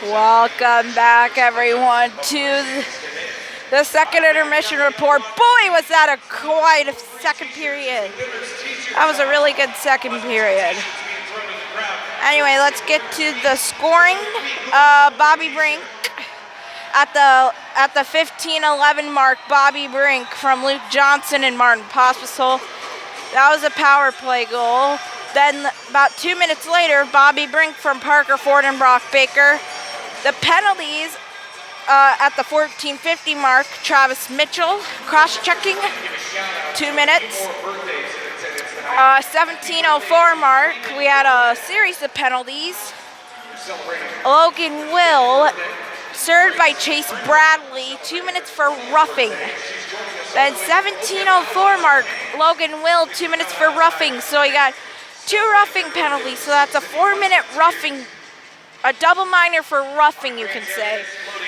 Welcome back, everyone, to the second intermission report. Boy, was that quite a second period. That was a really good second period. Anyway, let's get to the scoring. Bobby Brink at the 15-11 mark. Bobby Brink from Luke Johnson and Martin Pospisil. That was a power play goal. Then about 2 minutes later, Bobby Brink from Parker Ford and Brock Baker. The penalties at the 14:50 mark, Travis Mitchell cross-checking, 2 minutes. 17:04 mark, we had a series of penalties. Logan Will served by Chase Bradley, 2 minutes for roughing. Then 17:04 mark, Logan Will, 2 minutes for roughing. So he got 2 roughing penalties, so that's a 4-minute roughing. A double minor for roughing, you can say.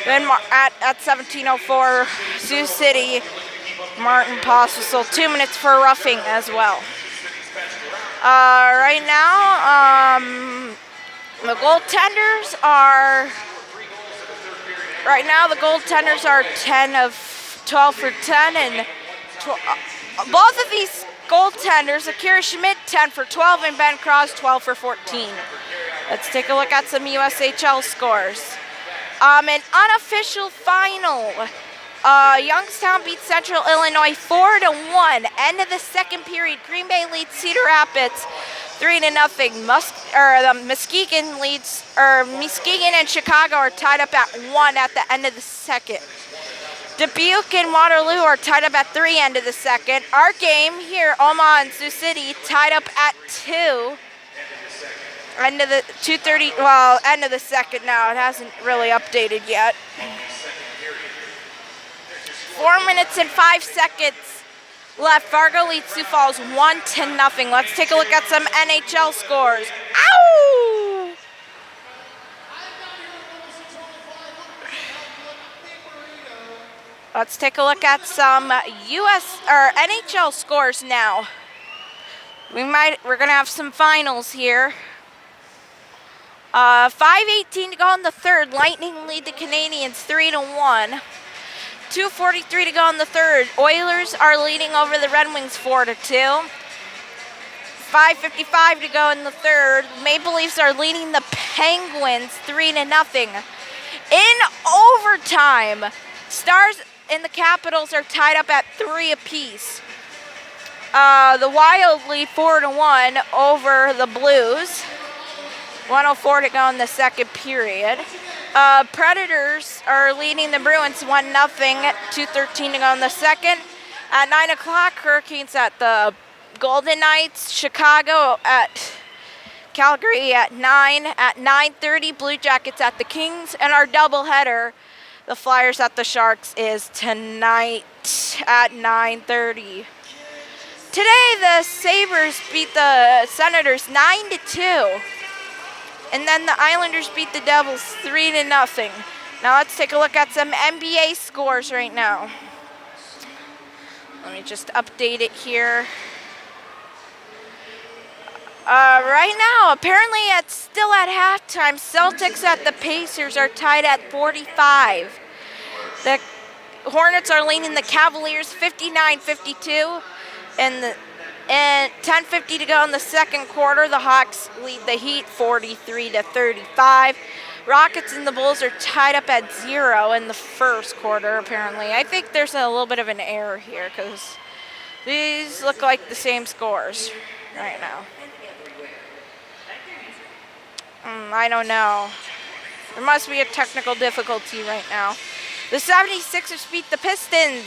Then at 17:04, Sioux City, Martin Pospisil, 2 minutes for roughing as well. Right now, the goaltenders are 10 of 12 for 10, and both of these goaltenders, Akira Schmidt, 10 for 12, and Ben Cross, 12 for 14. Let's take a look at some USHL scores. An unofficial final. Youngstown beat Central Illinois 4-1. End of the second period. Green Bay leads Cedar Rapids 3-0. Muskegon and Chicago are tied up at 1 at the end of the second. Dubuque and Waterloo are tied up at 3 end of the second. Our game here, Omaha and Sioux City, tied up at 2. End of the 2:30. Well, end of the second now. It hasn't really updated yet. 4 minutes and 5 seconds left. Fargo leads Sioux Falls 1-0. Let's take a look at some NHL scores. Ow! Let's take a look at some NHL scores now. We're gonna have some finals here. 5:18 to go in the third. Lightning lead the Canadiens 3-1. 2:43 to go in the third. Oilers are leading over the Red Wings 4-2. 5:55 to go in the third. Maple Leafs are leading the Penguins 3-0. In overtime, Stars and the Capitals are tied up at 3 apiece. The Wild lead 4-1 over the Blues. 1:04 to go in the second period. Predators are leading the Bruins 1-0. 2:13 to go in the second. At 9 o'clock, Hurricanes at the Golden Knights. Chicago at Calgary at 9. At 9:30, Blue Jackets at the Kings. And our doubleheader, the Flyers at the Sharks, is tonight at 9:30. Today, the Sabres beat the Senators 9-2. And then the Islanders beat the Devils 3-0. Now let's take a look at some NBA scores right now. Let me just update it here. Right now, apparently it's still at halftime. Celtics at the Pacers are tied at 45. The Hornets are leading the Cavaliers 59-52. And 10:50 to go in the second quarter. The Hawks lead the Heat 43-35. Rockets and the Bulls are tied up at 0 in the first quarter, apparently. I think there's a little bit of an error here because these look like the same scores right now. I don't know. There must be a technical difficulty right now. The 76ers beat the Pistons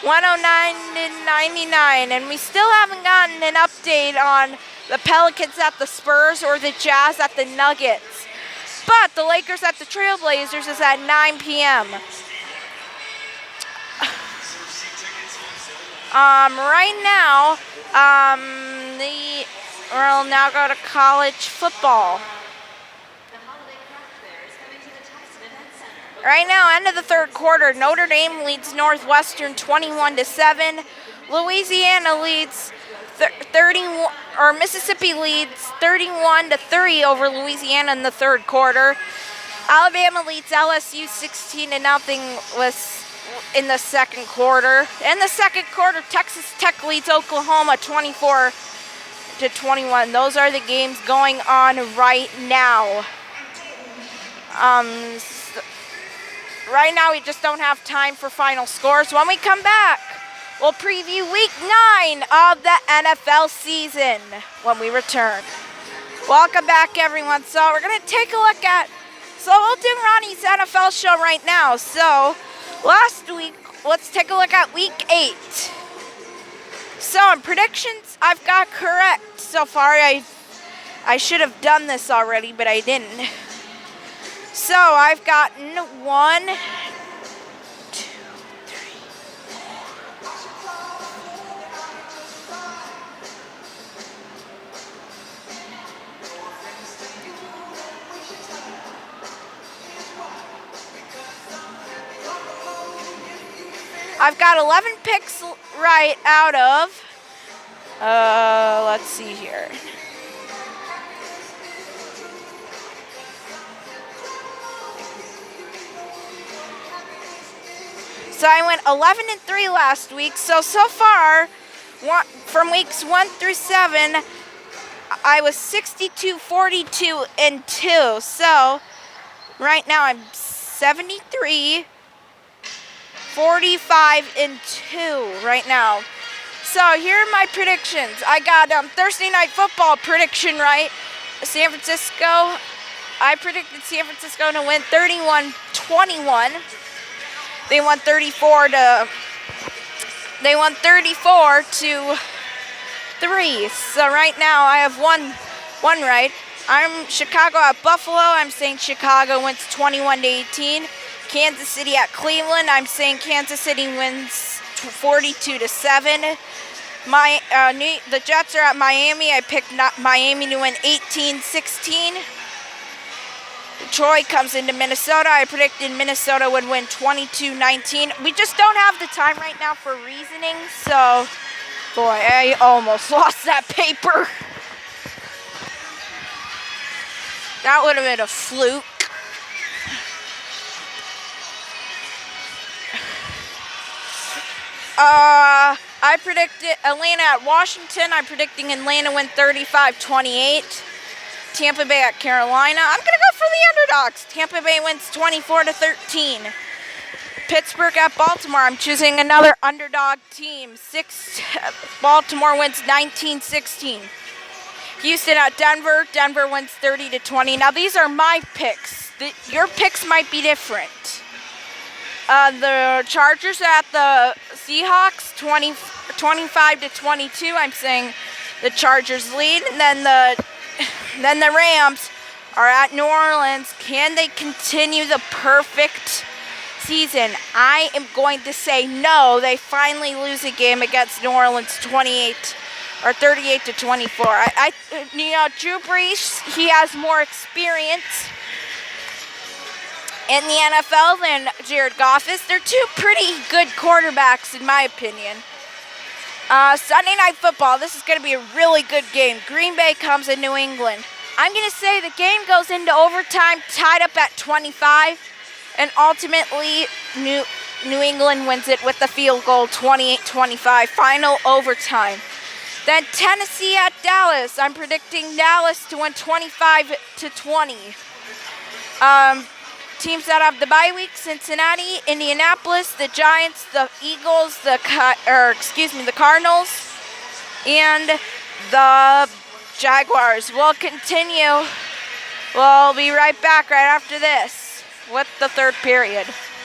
109-99, and we still haven't gotten an update on the Pelicans at the Spurs or the Jazz at the Nuggets. But the Lakers at the Trailblazers is at 9 p.m. Right now, we'll now go to college football. Right now, end of the third quarter, Notre Dame leads Northwestern 21-7. Louisiana leads Mississippi leads 31-3 over Louisiana in the third quarter. Alabama leads LSU 16-0 was in the second quarter. In the second quarter, Texas Tech leads Oklahoma 24-21. Those are the games going on right now. Right now, we just don't have time for final scores. When we come back, we'll preview week 9 of the NFL season when we return. Welcome back, everyone. So we're going to take a look at, we'll do Ronnie's NFL show right now. So last week, let's take a look at week 8. So in predictions, I've got correct so far. I should have done this already, but I didn't. So I've gotten 1, 2, 3, 4. I've got 11 picks right out of, let's see here. So I went 11-3 last week. So far, from weeks 1 through 7, I was 62-42-2. So right now I'm 73-45-2 right now. So here are my predictions. I got Thursday Night Football prediction right. San Francisco. I predicted San Francisco to win 31-21. They won 34 to 3. So right now I have one right. I'm Chicago at Buffalo. I'm saying Chicago wins 21-18. Kansas City at Cleveland. I'm saying Kansas City wins 42-7. The Jets are at Miami. I picked Miami to win 18-16. Detroit comes into Minnesota. I predicted Minnesota would win 22-19. We just don't have the time right now for reasoning, so boy, I almost lost that paper. That would have been a fluke. I predicted Atlanta at Washington. I'm predicting Atlanta win 35-28. Tampa Bay at Carolina. I'm going to go for the underdogs. Tampa Bay wins 24-13. Pittsburgh at Baltimore. I'm choosing another underdog team. Baltimore wins 19-16. Houston at Denver. Denver wins 30-20. Now these are my picks. Your picks might be different. The Chargers at the Seahawks, 25-22. I'm saying the Chargers lead, and then the Rams are at New Orleans. Can they continue the perfect season? I am going to say no. They finally lose a game against New Orleans 38-24. Drew Brees, he has more experience in the NFL than Jared Goff is. They're two pretty good quarterbacks in my opinion. Sunday Night Football, this is going to be a really good game. Green Bay comes in New England. I'm going to say the game goes into overtime, tied up at 25, and ultimately New England wins it with the field goal, 28-25, final overtime. Then Tennessee at Dallas. I'm predicting Dallas to win 25-20. Teams that have the bye week: Cincinnati, Indianapolis, the Giants, the Eagles, the Cardinals, and the Jaguars. We'll continue. We'll be right back right after this with the third period.